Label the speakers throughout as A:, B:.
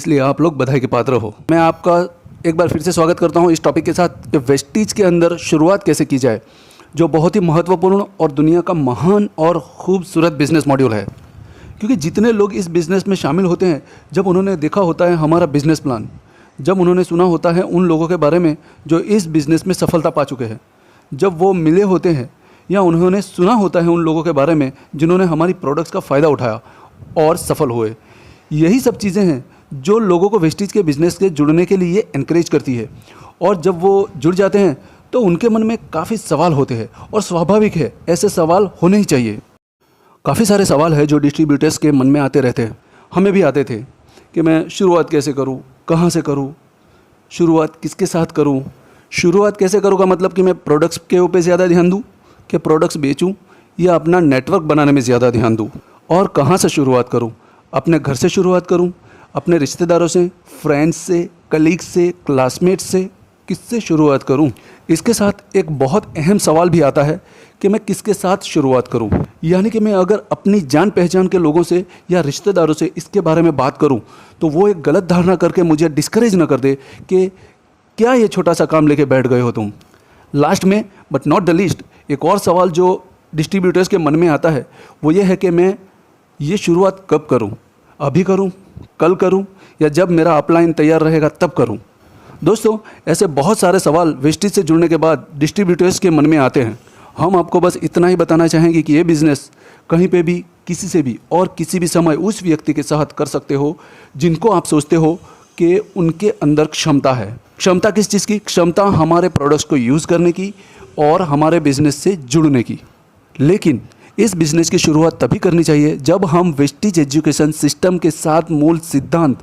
A: इसलिए आप लोग बधाई के पात्र हो। मैं आपका एक बार फिर से स्वागत करता हूं इस टॉपिक के साथ कि वेस्टीज के अंदर शुरुआत कैसे की जाए, जो बहुत ही महत्वपूर्ण और दुनिया का महान और खूबसूरत बिजनेस मॉड्यूल है। क्योंकि जितने लोग इस बिज़नेस में शामिल होते हैं, जब उन्होंने देखा होता है हमारा बिजनेस प्लान, जब उन्होंने सुना होता है उन लोगों के बारे में जो इस बिज़नेस में सफलता पा चुके हैं, जब वो मिले होते हैं या उन्होंने सुना होता है उन लोगों के बारे में जिन्होंने हमारी प्रोडक्ट्स का फ़ायदा उठाया और सफल हुए, यही सब चीज़ें हैं जो लोगों को वेस्टीज के बिज़नेस के जुड़ने के लिए एनकरेज करती है। और जब वो जुड़ जाते हैं तो उनके मन में काफ़ी सवाल होते हैं, और स्वाभाविक है, ऐसे सवाल होने ही चाहिए। काफ़ी सारे सवाल हैं जो डिस्ट्रीब्यूटर्स के मन में आते रहते हैं, हमें भी आते थे कि मैं शुरुआत कैसे करूँ, कहाँ से करूँ, शुरुआत किसके साथ करूँ। शुरुआत कैसे करूँ का मतलब कि मैं प्रोडक्ट्स के ऊपर ज़्यादा ध्यान दूँ कि प्रोडक्ट्स बेचूँ, या अपना नेटवर्क बनाने में ज़्यादा ध्यान दूँ। और कहाँ से शुरुआत करूँ, अपने घर से शुरुआत करूँ, अपने रिश्तेदारों से, फ्रेंड्स से, कलीग्स से, क्लासमेट्स से, किससे शुरुआत करूं। इसके साथ एक बहुत अहम सवाल भी आता है कि मैं किसके साथ शुरुआत करूं। यानी कि मैं अगर अपनी जान पहचान के लोगों से या रिश्तेदारों से इसके बारे में बात करूं तो वो एक गलत धारणा करके मुझे डिस्करेज ना कर दे कि क्या ये छोटा सा काम लेके बैठ गए हो तुम। लास्ट में बट नॉट द लीस्ट, एक और सवाल जो डिस्ट्रीब्यूटर्स के मन में आता है वो ये है कि मैं ये शुरुआत कब करूँ, अभी करूँ, कल करूं, या जब मेरा अपलाइन तैयार रहेगा तब करूं। दोस्तों, ऐसे बहुत सारे सवाल वेस्टीज से जुड़ने के बाद डिस्ट्रीब्यूटर्स के मन में आते हैं। हम आपको बस इतना ही बताना चाहेंगे कि ये बिज़नेस कहीं पे भी, किसी से भी और किसी भी समय उस व्यक्ति के साथ कर सकते हो जिनको आप सोचते हो कि उनके अंदर क्षमता है। क्षमता किस चीज़ की? क्षमता हमारे प्रोडक्ट्स को यूज़ करने की और हमारे बिज़नेस से जुड़ने की। लेकिन इस बिज़नेस की शुरुआत तभी करनी चाहिए जब हम वेस्टीज एजुकेशन सिस्टम के 7 मूल सिद्धांत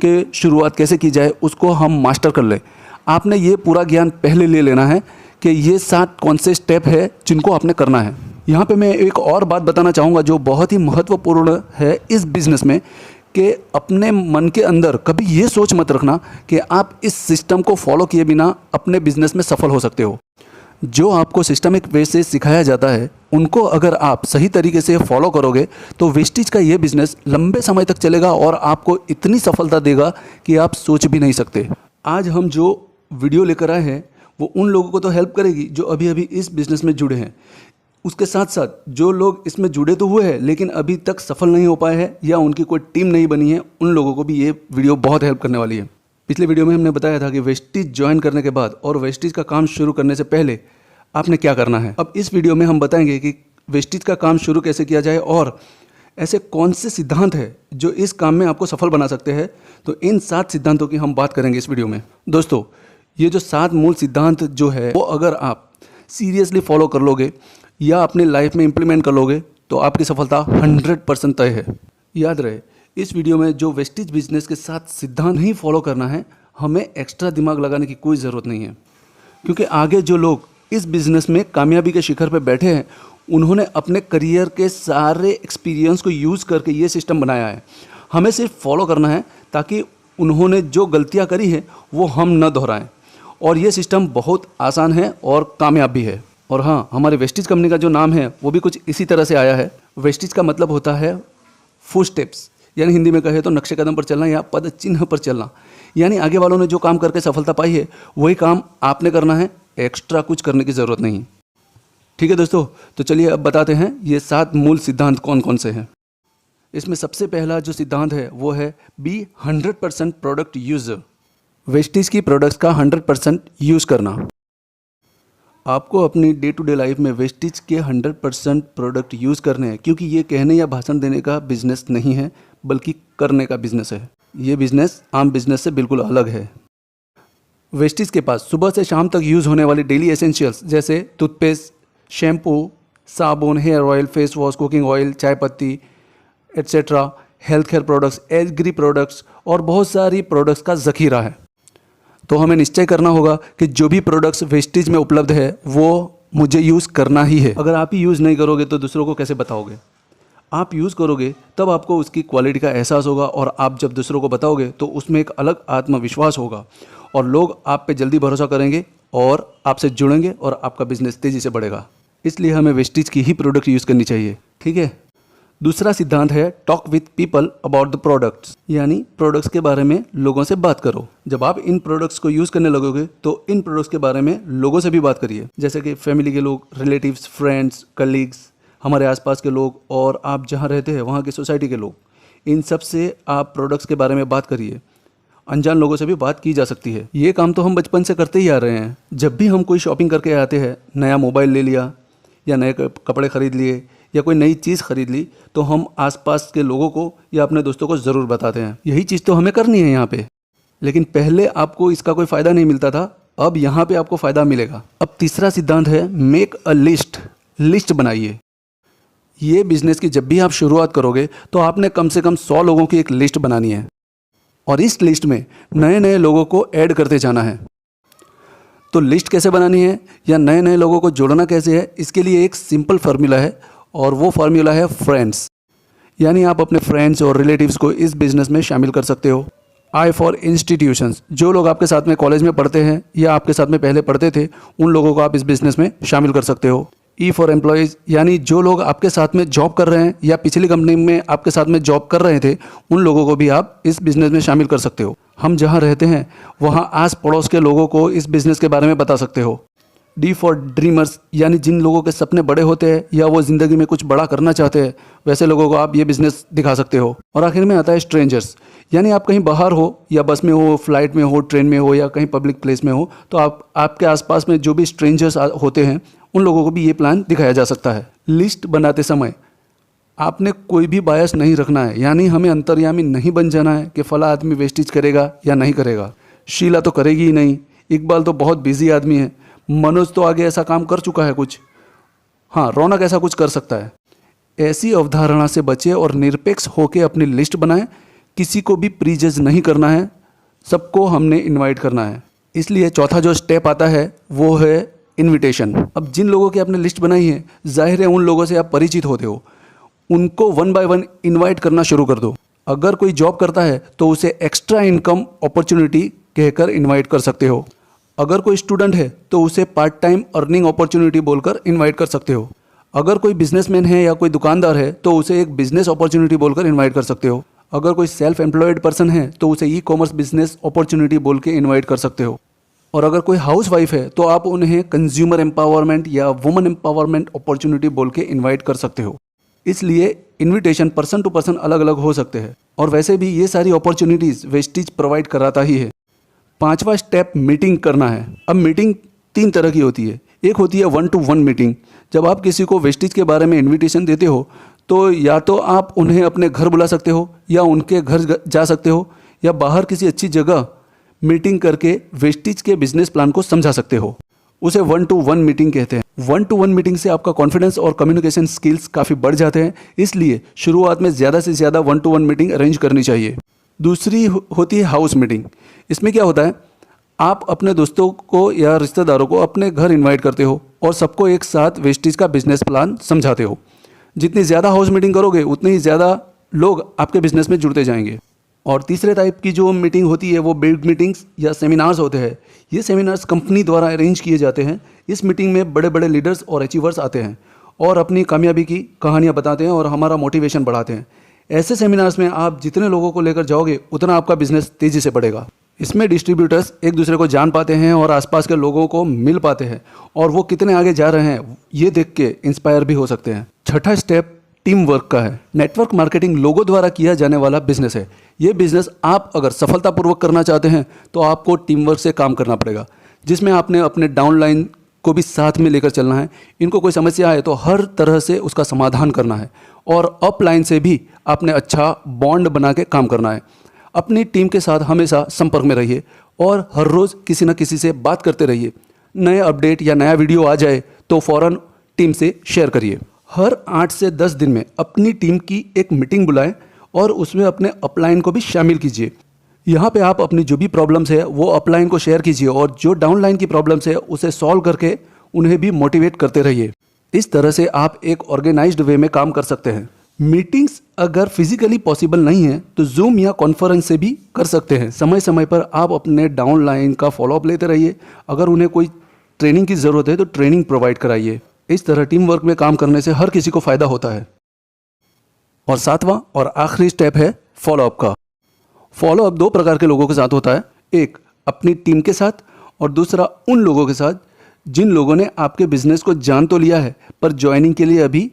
A: के शुरुआत कैसे की जाए उसको हम मास्टर कर लें। आपने ये पूरा ज्ञान पहले ले लेना है कि ये 7 कौन से स्टेप है जिनको आपने करना है। यहाँ पे मैं एक और बात बताना चाहूँगा जो बहुत ही महत्वपूर्ण है इस बिज़नेस में, कि अपने मन के अंदर कभी ये सोच मत रखना कि आप इस सिस्टम को फॉलो किए बिना अपने बिज़नेस में सफल हो सकते हो। जो आपको सिस्टमिक वे से सिखाया जाता है उनको अगर आप सही तरीके से फॉलो करोगे तो वेस्टीज का ये बिज़नेस लंबे समय तक चलेगा और आपको इतनी सफलता देगा कि आप सोच भी नहीं सकते। आज हम जो वीडियो लेकर आए हैं वो उन लोगों को तो हेल्प करेगी जो अभी अभी इस बिज़नेस में जुड़े हैं। उसके साथ साथ जो लोग इसमें जुड़े तो हुए हैं लेकिन अभी तक सफल नहीं हो पाए हैं या उनकी कोई टीम नहीं बनी है, उन लोगों को भी ये वीडियो बहुत हेल्प करने वाली है। पिछले वीडियो में हमने बताया था कि वेस्टीज ज्वाइन करने के बाद और वेस्टीज का काम शुरू करने से पहले आपने क्या करना है। अब इस वीडियो में हम बताएंगे कि वेस्टीज का काम शुरू कैसे किया जाए और ऐसे कौन से सिद्धांत हैं जो इस काम में आपको सफल बना सकते हैं। तो इन 7 सिद्धांतों की हम बात करेंगे इस वीडियो में। दोस्तों, ये जो 7 मूल सिद्धांत जो है वो अगर आप सीरियसली फॉलो कर लोगे या अपनी लाइफ में इम्प्लीमेंट कर लोगे तो आपकी सफलता 100% तय है। याद रहे, इस वीडियो में जो वेस्टीज बिजनेस के 7 सिद्धांत नहीं फॉलो करना है, हमें एक्स्ट्रा दिमाग लगाने की कोई ज़रूरत नहीं है। क्योंकि आगे जो लोग इस बिज़नेस में कामयाबी के शिखर पर बैठे हैं उन्होंने अपने करियर के सारे एक्सपीरियंस को यूज़ करके ये सिस्टम बनाया है। हमें सिर्फ फॉलो करना है ताकि उन्होंने जो गलतियाँ करी हैं वो हम न दोहराएं। और ये सिस्टम बहुत आसान है और कामयाब भी है। और हाँ, हमारे वेस्टीज कंपनी का जो नाम है वो भी कुछ इसी तरह से आया है। वेस्टीज का मतलब होता है फुट स्टेप्स, यानी हिंदी में कहे तो नक्शे कदम पर चलना या पद चिन्ह पर चलना। यानी आगे वालों ने जो काम करके सफलता पाई है वही काम आपने करना है, एक्स्ट्रा कुछ करने की ज़रूरत नहीं। ठीक है दोस्तों, तो चलिए अब बताते हैं ये 7 मूल सिद्धांत कौन कौन से हैं। इसमें सबसे पहला जो सिद्धांत है वो है बी 100% प्रोडक्ट यूज़र। वेस्टीज की प्रोडक्ट्स का 100% यूज़ करना। आपको अपनी डे टू डे लाइफ में वेस्टीज के 100% प्रोडक्ट यूज़ करने हैं, क्योंकि ये कहने या भाषण देने का बिजनेस नहीं है बल्कि करने का बिजनेस है। ये बिजनेस आम बिजनेस से बिल्कुल अलग है। वेस्टीज के पास सुबह से शाम तक यूज़ होने वाली डेली एसेंशियल्स जैसे टूथपेस्ट, शैम्पू, साबुन, hair oil, face wash, cooking oil, चाय पत्ती etcetera, health care products, agri products और बहुत सारी प्रोडक्ट्स का ज़खीरा है। तो हमें निश्चय करना होगा कि जो भी प्रोडक्ट्स वेस्टीज में उपलब्ध है वो मुझे यूज़ करना ही है। अगर आप ही यूज़ नहीं करोगे तो दूसरों को कैसे बताओगे? आप यूज़ करोगे तब आपको उसकी क्वालिटी का एहसास होगा, और आप जब दूसरों को बताओगे तो उसमें एक अलग आत्मविश्वास होगा और लोग आप पे जल्दी भरोसा करेंगे और आपसे जुड़ेंगे और आपका बिजनेस तेज़ी से बढ़ेगा। इसलिए हमें वेस्टीज की ही प्रोडक्ट यूज़ करनी चाहिए। ठीक है, दूसरा सिद्धांत है talk with people about the products, यानी प्रोडक्ट्स के बारे में लोगों से बात करो। जब आप इन प्रोडक्ट्स को यूज़ करने लगोगे तो इन प्रोडक्ट्स के बारे में लोगों से भी बात करिए, जैसे कि फैमिली के लोग, रिलेटिव्स, फ्रेंड्स, कलीग्स, हमारे आसपास के लोग और आप जहाँ रहते हैं वहाँ की सोसाइटी के लोग। इन सब से आप प्रोडक्ट्स के बारे में बात करिए। अनजान लोगों से भी बात की जा सकती है। ये काम तो हम बचपन से करते ही आ रहे हैं। जब भी हम कोई शॉपिंग करके आते हैं, नया मोबाइल ले लिया या नए कपड़े ख़रीद लिए या कोई नई चीज़ खरीद ली, तो हम आसपास के लोगों को या अपने दोस्तों को ज़रूर बताते हैं। यही चीज़ तो हमें करनी है यहाँ पे। लेकिन पहले आपको इसका कोई फ़ायदा नहीं मिलता था, अब यहाँ पे आपको फ़ायदा मिलेगा। अब तीसरा सिद्धांत है मेक अ लिस्ट बनाइए। ये बिज़नेस की जब भी आप शुरुआत करोगे तो आपने कम से कम 100 लोगों की एक लिस्ट बनानी है और इस लिस्ट में नए नए लोगों को ऐड करते जाना है। तो लिस्ट कैसे बनानी है या नए नए लोगों को जोड़ना कैसे है, इसके लिए एक सिंपल फार्मूला है और वो फार्मूला है फ्रेंड्स। यानी आप अपने फ्रेंड्स और रिलेटिव्स को इस बिज़नेस में शामिल कर सकते हो। आई फॉर इंस्टीट्यूशंस, जो लोग आपके साथ में कॉलेज में पढ़ते हैं या आपके साथ में पहले पढ़ते थे, उन लोगों को आप इस बिज़नेस में शामिल कर सकते हो। ई फॉर एम्प्लॉयज़, यानी जो लोग आपके साथ में जॉब कर रहे हैं या पिछली कंपनी में आपके साथ में जॉब कर रहे थे, उन लोगों को भी आप इस बिज़नेस में शामिल कर सकते हो। हम जहाँ रहते हैं वहाँ आस पड़ोस के लोगों को इस बिज़नेस के बारे में बता सकते हो। डी फॉर ड्रीमर्स, यानी जिन लोगों के सपने बड़े होते हैं या वो ज़िंदगी में कुछ बड़ा करना चाहते हैं, वैसे लोगों को आप ये बिज़नेस दिखा सकते हो। और आखिर में आता है स्ट्रेंजर्स, यानी आप कहीं बाहर हो या बस में हो, फ्लाइट में हो, ट्रेन में हो या कहीं पब्लिक प्लेस में हो, तो आपके आसपास में जो भी स्ट्रेंजर्स होते हैं उन लोगों को भी ये प्लान दिखाया जा सकता है। लिस्ट बनाते समय आपने कोई भी बायस नहीं रखना है, यानी हमें अंतर्यामी नहीं बन जाना है कि फला आदमी वेस्टेज करेगा या नहीं करेगा। शीला तो करेगी ही नहीं, इकबाल तो बहुत बिजी आदमी है, मनोज तो आगे ऐसा काम कर चुका है कुछ, हाँ रौनक ऐसा कुछ कर सकता है। ऐसी अवधारणा से बचे और निरपेक्ष होकर अपनी लिस्ट बनाएं। किसी को भी प्रीजज नहीं करना है, सबको हमने इनवाइट करना है। इसलिए चौथा जो स्टेप आता है वो है इनविटेशन। अब जिन लोगों की आपने लिस्ट बनाई है, जाहिर है उन लोगों से आप परिचित होते हो, उनको 1 बाय 1 इनवाइट करना शुरू कर दो। अगर कोई जॉब करता है तो उसे एक्स्ट्रा इनकम अपॉर्चुनिटी कहकर इनवाइट कर सकते हो। अगर कोई स्टूडेंट है तो उसे पार्ट टाइम अर्निंग अपॉर्चुनिटी बोलकर इनवाइट कर सकते हो। अगर कोई बिजनेसमैन है या कोई दुकानदार है तो उसे एक बिजनेस अपॉर्चुनिटी बोलकर इनवाइट कर सकते हो। अगर कोई सेल्फ एम्प्लॉयड पर्सन है तो उसे ई कॉमर्स बिजनेस अपॉर्चुनिटी बोल के इन्वाइट कर सकते हो। और अगर कोई हाउस वाइफ है तो आप उन्हें कंज्यूमर एम्पावरमेंट या वुमेन एम्पावरमेंट अपॉर्चुनिटी बोल के इन्वाइट कर सकते हो। इसलिए इन्विटेशन पर्सन टू पर्सन अलग अलग हो सकते हैं और वैसे भी ये सारी अपॉर्चुनिटीज़ वेस्टीज प्रोवाइड कराता ही है। पांचवा स्टेप मीटिंग करना है। अब मीटिंग 3 तरह की होती है। एक होती है 1-to-1 मीटिंग। जब आप किसी को वेस्टीज के बारे में इन्विटेशन देते हो तो या तो आप उन्हें अपने घर बुला सकते हो या उनके घर जा सकते हो या बाहर किसी अच्छी जगह मीटिंग करके वेस्टीज के बिजनेस प्लान को समझा सकते हो। उसे 1-to-1 मीटिंग कहते हैं। 1-to-1 मीटिंग से आपका कॉन्फिडेंस और कम्युनिकेशन स्किल्स काफ़ी बढ़ जाते हैं, इसलिए शुरुआत में ज़्यादा से ज़्यादा 1-to-1 मीटिंग अरेंज करनी चाहिए। दूसरी होती है हाउस मीटिंग। इसमें क्या होता है, आप अपने दोस्तों को या रिश्तेदारों को अपने घर इन्वाइट करते हो और सबको एक साथ वेस्टीज का बिजनेस प्लान समझाते हो। जितनी ज़्यादा हाउस मीटिंग करोगे उतने ही ज़्यादा लोग आपके बिजनेस में जुड़ते जाएंगे। और तीसरे टाइप की जो मीटिंग होती है वो बिल्ड मीटिंग्स या सेमिनार्स होते हैं। ये सेमिनार्स कंपनी द्वारा अरेंज किए जाते हैं। इस मीटिंग में बड़े बड़े लीडर्स और अचीवर्स आते हैं और अपनी कामयाबी की कहानियाँ बताते हैं और हमारा मोटिवेशन बढ़ाते हैं। ऐसे सेमिनार्स में आप जितने लोगों को लेकर जाओगे उतना आपका बिजनेस तेज़ी से बढ़ेगा। इसमें डिस्ट्रीब्यूटर्स एक दूसरे को जान पाते हैं और आसपास के लोगों को मिल पाते हैं और वो कितने आगे जा रहे हैं ये देख के इंस्पायर भी हो सकते हैं। छठा स्टेप टीम वर्क का है। नेटवर्क मार्केटिंग लोगों द्वारा किया जाने वाला बिजनेस है। ये बिजनेस आप अगर सफलतापूर्वक करना चाहते हैं तो आपको टीम वर्क से काम करना पड़ेगा, जिसमें आपने अपने डाउनलाइन को भी साथ में लेकर चलना है। इनको कोई समस्या आए तो हर तरह से उसका समाधान करना है और अपलाइन से भी आपने अच्छा बॉन्ड बना के काम करना है। अपनी टीम के साथ हमेशा संपर्क में रहिए और हर रोज़ किसी न किसी से बात करते रहिए। नए अपडेट या नया वीडियो आ जाए तो फ़ौरन टीम से शेयर करिए। हर 8 से 10 दिन में अपनी टीम की एक मीटिंग बुलाएं और उसमें अपने अपलाइन को भी शामिल कीजिए। यहाँ पे आप अपनी जो भी प्रॉब्लम्स है वो अपलाइन को शेयर कीजिए और जो डाउनलाइन की प्रॉब्लम्स है उसे सॉल्व करके उन्हें भी मोटिवेट करते रहिए। इस तरह से आप एक ऑर्गेनाइज्ड वे में काम कर सकते हैं। मीटिंग्स अगर फिजिकली पॉसिबल नहीं है तो जूम या कॉन्फ्रेंस से भी कर सकते हैं। समय समय पर आप अपने डाउनलाइन का फॉलोअप लेते रहिए। अगर उन्हें कोई ट्रेनिंग की ज़रूरत है तो ट्रेनिंग प्रोवाइड कराइए। इस तरह टीम वर्क में काम करने से हर किसी को फ़ायदा होता है। और सातवां और आखिरी स्टेप है फॉलोअप का। फॉलोअप दो प्रकार के लोगों के साथ होता है, एक अपनी टीम के साथ और दूसरा उन लोगों के साथ जिन लोगों ने आपके बिजनेस को जान तो लिया है पर ज्वाइनिंग के लिए अभी